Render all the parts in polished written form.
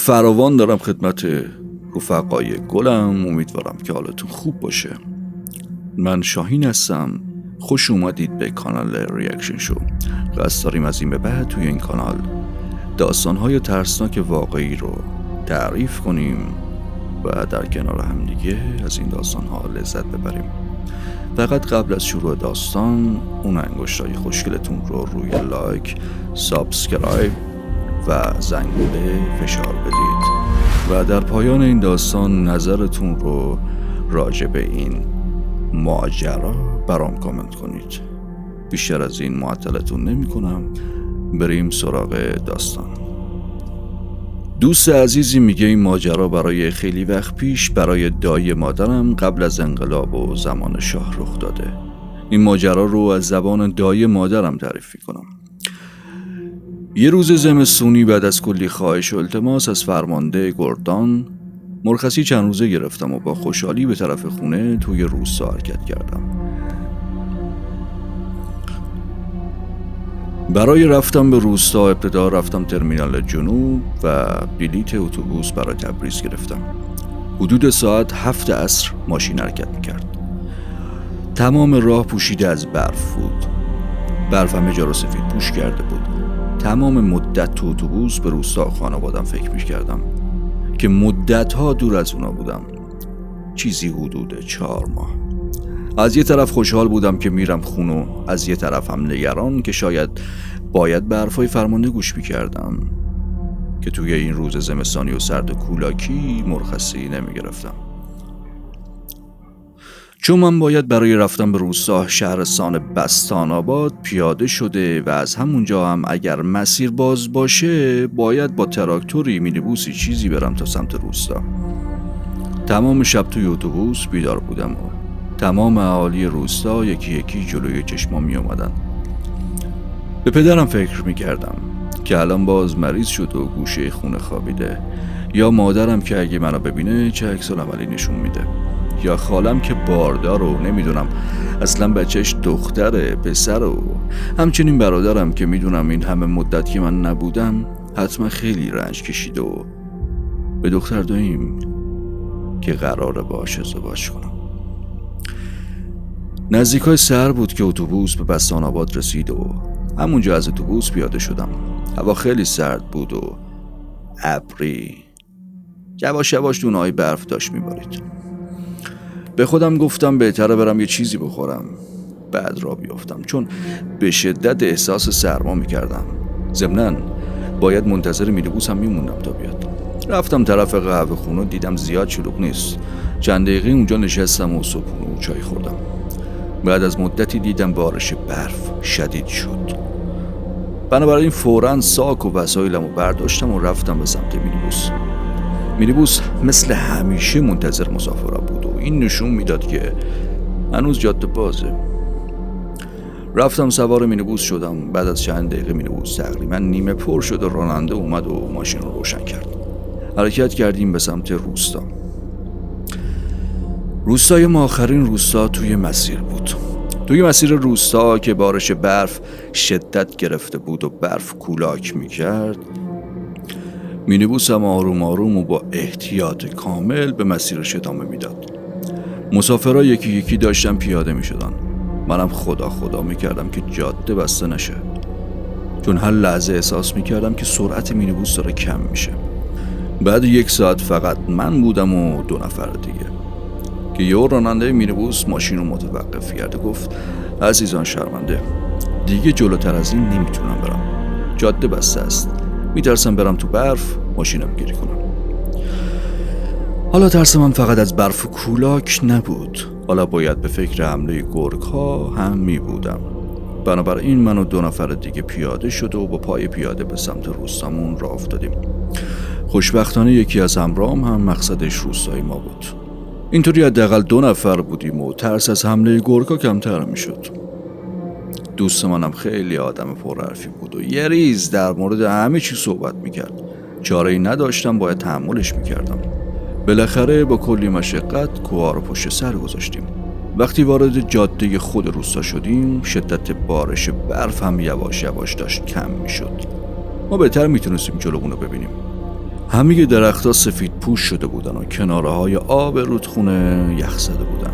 فراوان دارم خدمت رفقای گلم. امیدوارم که حالتون خوب باشه. من شاهین هستم. خوش اومدید به کانال ریاکشن شو. قصد داریم از این به بعد توی این کانال داستان‌های ترسناک واقعی رو تعریف کنیم و در کنار هم دیگه از این داستان‌ها لذت ببریم. فقط قبل از شروع داستان اون انگشتای خوشگلتون رو روی لایک، سابسکرایب و زنگوله فشار بدید و در پایان این داستان نظرتون رو راجع به این ماجرا برام کامنت کنید. بیشتر از این معطلتون نمی کنم. بریم سراغ داستان. دوست عزیزی میگه این ماجرا برای خیلی وقت پیش برای دایی مادرم قبل از انقلاب و زمان شاه رخ داده. این ماجرا رو از زبان دایی مادرم تعریف کنم. یه روز زمستونی بعد از کلی خواهش و التماس از فرمانده گردان مرخصی چند روزه گرفتم و با خوشحالی به طرف خونه توی روستا حرکت کردم. برای رفتن به روستا ابتدا رفتم ترمینال جنوب و بلیت اتوبوس برای تبریز گرفتم. حدود ساعت 7 عصر ماشین حرکت میکرد. تمام راه پوشیده از برف بود. برف همه جا رو سفید پوش کرده بود. تمام مدت تو اتوبوس به روستا خانوادم فکر میکردم که مدت‌ها دور از اونا بودم. چیزی حدود 4 ماه. از یه طرف خوشحال بودم که میرم خونه، از یه طرف هم نگران که شاید باید به حرفای فرمانده گوش میکردم که توی این روز زمستانی و سرد کولاکی مرخصی نمیگرفتم. چون من باید برای رفتن به روستا شهرستان بستان آباد پیاده شده و از همونجا هم اگر مسیر باز باشه باید با تراکتوری مینیبوسی چیزی برم تا سمت روستا. تمام شب توی اتوبوس بیدار بودم و تمام اهالی روستا یکی یکی جلوی چشمام می اومدن. به پدرم فکر می کردم که الان باز مریض شد و گوشه خونه خوابیده، یا مادرم که اگه منو ببینه چه عکس‌العملی نشون میده، یا خالم که باردار و نمیدونم اصلا بچهش دختره پسر، و همچنین برادرم که میدونم این همه مدت که من نبودم حتما خیلی رنج کشیده و به دختر داییم که قراره باهاش ازدواج کنم. نزدیکای سحر بود که اتوبوس به بستان آباد رسید و همونجا از اتوبوس پیاده شدم. هوا خیلی سرد بود و ابری یواش یواش دونه‌های برف داشت میبارید. به خودم گفتم بهتره برم یه چیزی بخورم بعد را بیافتم، چون به شدت احساس سرما میکردم. ضمناً باید منتظر مینیبوس هم میموندم تا بیاد. رفتم طرف قهوه خونه، دیدم زیاد شلوغ نیست. چند دقیقه اونجا نشستم و صبحونه و چای خوردم. بعد از مدتی دیدم بارش برف شدید شد. بنابراین فوراً ساک و وسایلم رو برداشتم و رفتم به سمت مینیبوس. مینیبوس مثل همیشه منتظر مسافرها بود و این نشون میداد که هنوز جاده بازه. رفتم سوار مینیبوس شدم. بعد از چند دقیقه مینیبوس تقریبا نیمه پر شد و راننده اومد و ماشین رو روشن کرد. حرکت کردیم به سمت روستا. روستای ما آخرین روستا توی مسیر بود. توی مسیر روستا که بارش برف شدت گرفته بود و برف کولاک میکرد، مینیبوس هم آروم آروم و با احتیاط کامل به مسیرش ادامه میداد. مسافرها یکی یکی داشتن پیاده میشدن. منم خدا میکردم که جاده بسته نشه، چون هر لحظه احساس میکردم که سرعت مینیبوس داره کم میشه. بعد 1 ساعت فقط من بودم و 2 نفر دیگه که یه راننده مینیبوس ماشین رو متوقف کرد. گفت عزیزان شرمنده، دیگه جلوتر از این نمیتونم برم، جاده بسته است. میترسم برم تو برف ماشینم گیری کنم. حالا ترس من فقط از برف و کولاک نبود، حالا باید به فکر حمله گرگ‌ها هم میبودم. بنابراین من و 2 نفر دیگه پیاده شد و با پای پیاده به سمت روستامون راه افتادیم. خوشبختانه یکی از همراهم هم مقصدش روستای ما بود. اینطوری حداقل 2 نفر بودیم و ترس از حمله گرگ‌ها کمتر میشد. دوست منم خیلی آدم پرحرفی بود و یه ریز در مورد همه چی صحبت میکرد. چاره‌ای نداشتم، باید تحملش میکردم. بالاخره با کلی مشقت کوه رو پشت سر گذاشتیم. وقتی وارد جاده خود روستا شدیم شدت بارش برف هم یواش یواش داشت کم میشد. ما بهتر میتونستیم جلومون رو ببینیم. همه درخت‌ها سفید پوش شده بودن و کناره های آب رودخونه یخ زده بودن.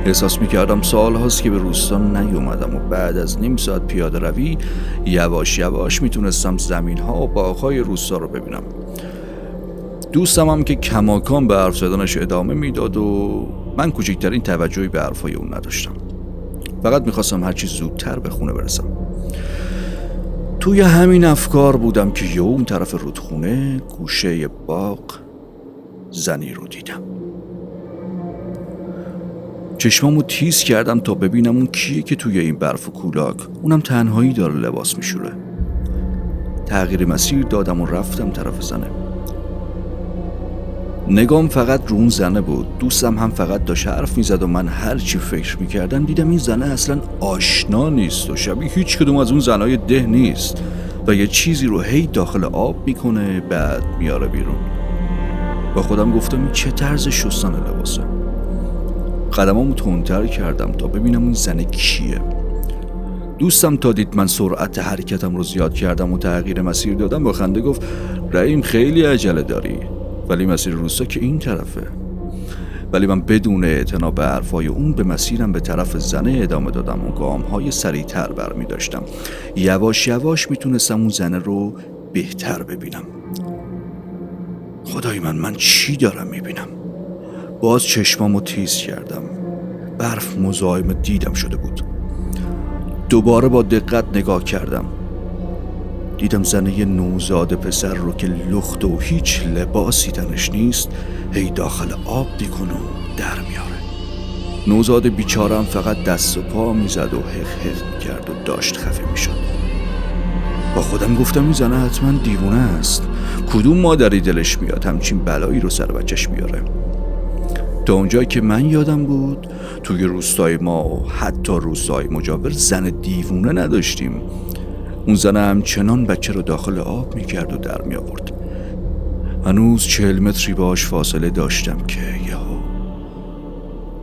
احساس میکردم سال هاست که به روستا نیومدم و بعد از نیم ساعت پیاده روی یواش یواش میتونستم زمین ها و باغ های روستا رو ببینم. دوستم هم که کماکان به حرف زدنش ادامه میداد و من کوچکترین توجهی به حرفای اون نداشتم. فقط میخواستم هرچی زودتر به خونه برسم. توی همین افکار بودم که اون طرف رودخونه گوشه باغ زنی رو دیدم. چشمامو تیز کردم تا ببینم اون کیه که توی این برف و کولاک اونم تنهایی داره لباس میشوره. تغییر مسیر دادم و رفتم طرف زنه. نگام فقط رو اون زنه بود. دوستم هم فقط داشت حرف میزد و من هر چی فکر میکردم دیدم این زنه اصلا آشنا نیست و شبیه هیچ کدوم از اون زنهای ده نیست و یه چیزی رو هی داخل آب میکنه بعد میاره بیرون. با خودم گفتم این چه طرز شستن لباسه. قدمامو تندتر کردم تا ببینم این زنه کیه. دوستم تا دید من سرعت حرکتم رو زیاد کردم و تغییر مسیر دادم با خنده گفت رحیم خیلی عجله داری، ولی مسیر روستا که این طرفه. ولی من بدون اعتنا به حرفای اون به مسیرم به طرف زنه ادامه دادم و گام‌های سریع‌تر برمی داشتم. یواش یواش میتونستم اون زنه رو بهتر ببینم. خدای من چی دارم میبینم؟ باز چشمامو تیز کردم. برف مزاحم دیدم شده بود. دوباره با دقت نگاه کردم. دیدم زنه یه نوزاد پسر رو که لخت و هیچ لباسی تنش نیست هی داخل آب میکنه و در میاره. نوزاد بیچارم فقط دست و پا میزد و حق میکرد و داشت خفه میشد. با خودم گفتم این زنه حتما دیوونه است. کدوم مادری دلش میاد همچین بلایی رو سر بچهش بیاره؟ تا اونجایی که من یادم بود توی روستای ما و حتی روستای مجاور زن دیوونه نداشتیم. اون زن همچنان بچه رو داخل آب میکرد و در می آورد. هنوز 40 متری باش فاصله داشتم که یهو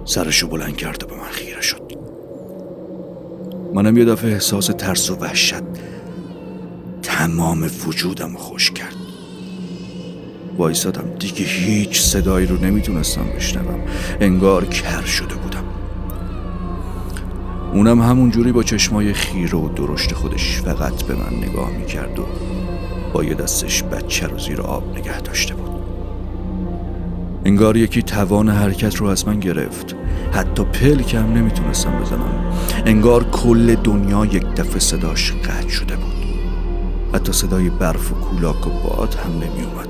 سرشو بلند کرد و به من خیره شد. منم یه دفعه احساس ترس و وحشت تمام وجودم خوش کرد. وایسادم. دیگه هیچ صدایی رو نمیتونستم بشنوم. انگار کر شده بودم. اونم همون جوری با چشمای خیره و درشت خودش فقط به من نگاه میکرد و با یه دستش بچه رو زیر آب نگه داشته بود. انگار یکی توان حرکت رو از من گرفت. حتی پلکم نمیتونستم بزنم. انگار کل دنیا یک دفعه صداش قطع شده بود. حتی صدای برف و کولاک و باد هم نمیومد.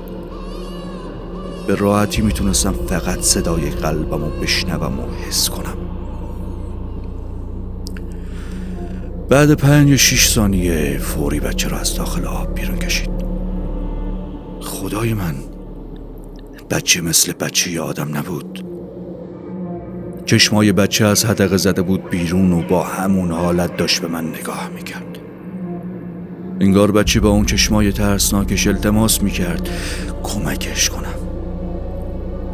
به راحتی میتونستم فقط صدای قلبم رو بشنوم و حس کنم. بعد 5-6 ثانیه فوری بچه رو از داخل آب بیرون کشید. خدای من، بچه مثل بچه ی آدم نبود. چشمای بچه از حدقه زده بود بیرون و با همون حالت داشت به من نگاه میکرد. انگار بچه با اون چشمای ترسناکش التماس میکرد کمکش کنم،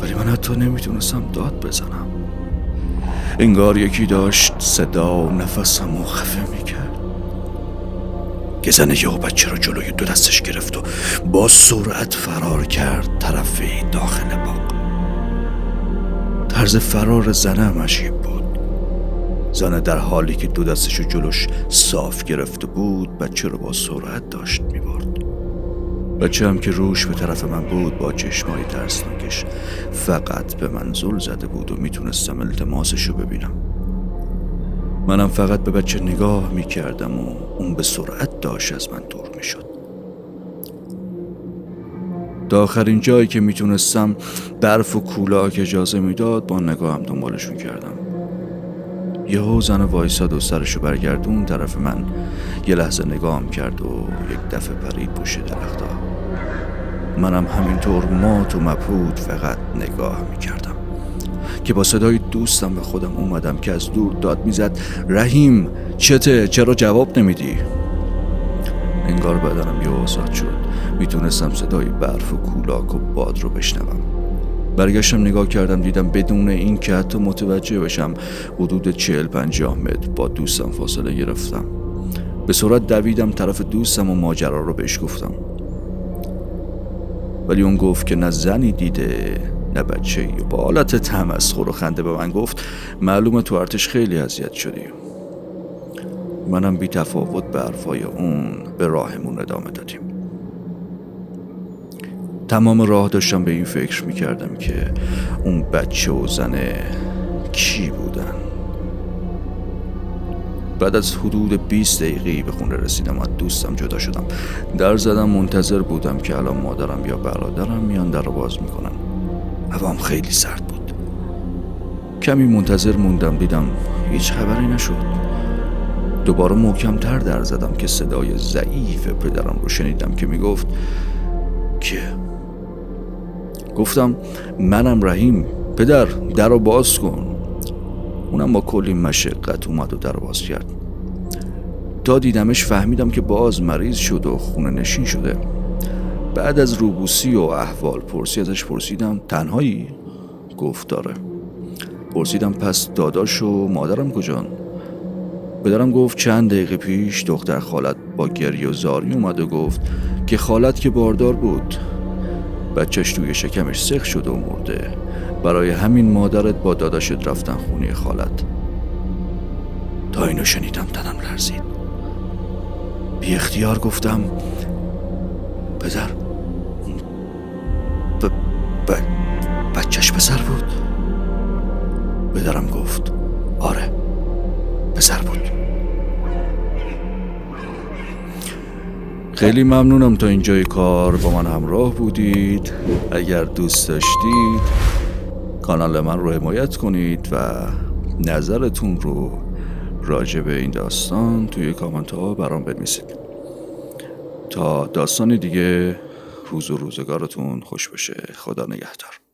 ولی من حتی نمیتونستم داد بزنم. انگار یکی داشت صدا و نفسمو خفه میکرد. که زنه یهو بچه رو جلوی 2 دستش گرفت و با سرعت فرار کرد طرف داخل باغ. طرز فرار زنه هم عجیب بود. زنه در حالی که 2 دستشو جلوش صاف گرفته بود بچه رو با سرعت داشت میبرد. بچه هم که روش به طرف من بود با چشمای ترسناکش فقط به من زل زده بود و میتونستم التماسشو ببینم. منم فقط به بچه نگاه میکردم و اون به سرعت داشت از من دور میشد. تا آخرین جایی که میتونستم برف و کولاک اجازه میداد با نگاهم دنبالش میکردم. یهو زن وایساد و سرشو برگردون طرف من. یه لحظه نگاهم کرد و یک دفعه پرید پشت درختا. منم همینطور مات و مبهوت فقط نگاه میکردم که با صدای دوستم به خودم اومدم که از دور داد میزد رحیم چته؟ چرا جواب نمیدی؟ انگار بدنم یه آزاد شد. میتونستم صدای برف و کولاک و باد رو بشنوم. برگشتم نگاه کردم دیدم بدون این که حتی متوجه بشم حدود 40-50 متر با دوستم فاصله گرفتم. به سرعت دویدم طرف دوستم و ماجرا رو بهش گفتم. ولی اون گفت که نه زنی دیده نه بچه‌ای. و با حالت تمسخر و خنده به من گفت معلومه تو ارتش خیلی اذیت شدی. منم بی تفاوت به حرفای اون به راهمون ادامه دادیم. تمام راه داشتم به این فکر میکردم که اون بچه و زنه کی بودن. بعد از حدود 20 دقیقه به خونه رسیدم و دوستم جدا شدم. در زدم، منتظر بودم که الان مادرم یا برادرم میان در رو باز میکنن. هوام خیلی سرد بود. کمی منتظر موندم، دیدم هیچ خبری نشد. دوباره محکم‌تر در زدم که صدای ضعیف پدرم رو شنیدم که میگفت که گفتم منم رحیم، پدر در رو باز کن. اونم با کلی مشقت اومد و در رو باز کرد. تا دیدمش فهمیدم که باز مریض شد و خونه نشین شده. بعد از روبوسی و احوال پرسی ازش پرسیدم تنهایی؟ گفت داره. پرسیدم پس داداش و مادرم کجان؟ پدرم گفت چند دقیقه پیش دختر خالت با گریه و زاری اومد و گفت که خالت که باردار بود، بچهش توی شکمش سخت شده و مرده، برای همین مادرت با داداشت رفتن خونه خالت. تا اینو شنیدم تنم لرزید. بی اختیار گفتم پدر بچهش پسر بود؟ پدرم گفت آره پسر بود. خیلی ممنونم تا اینجای کار با من همراه بودید. اگر دوست داشتید کانال من رو حمایت کنید و نظرتون رو راجع به این داستان توی کامنت ها برام بنویسید. تا داستان دیگه، روز و روزگارتون خوش بشه. خدا نگهدار.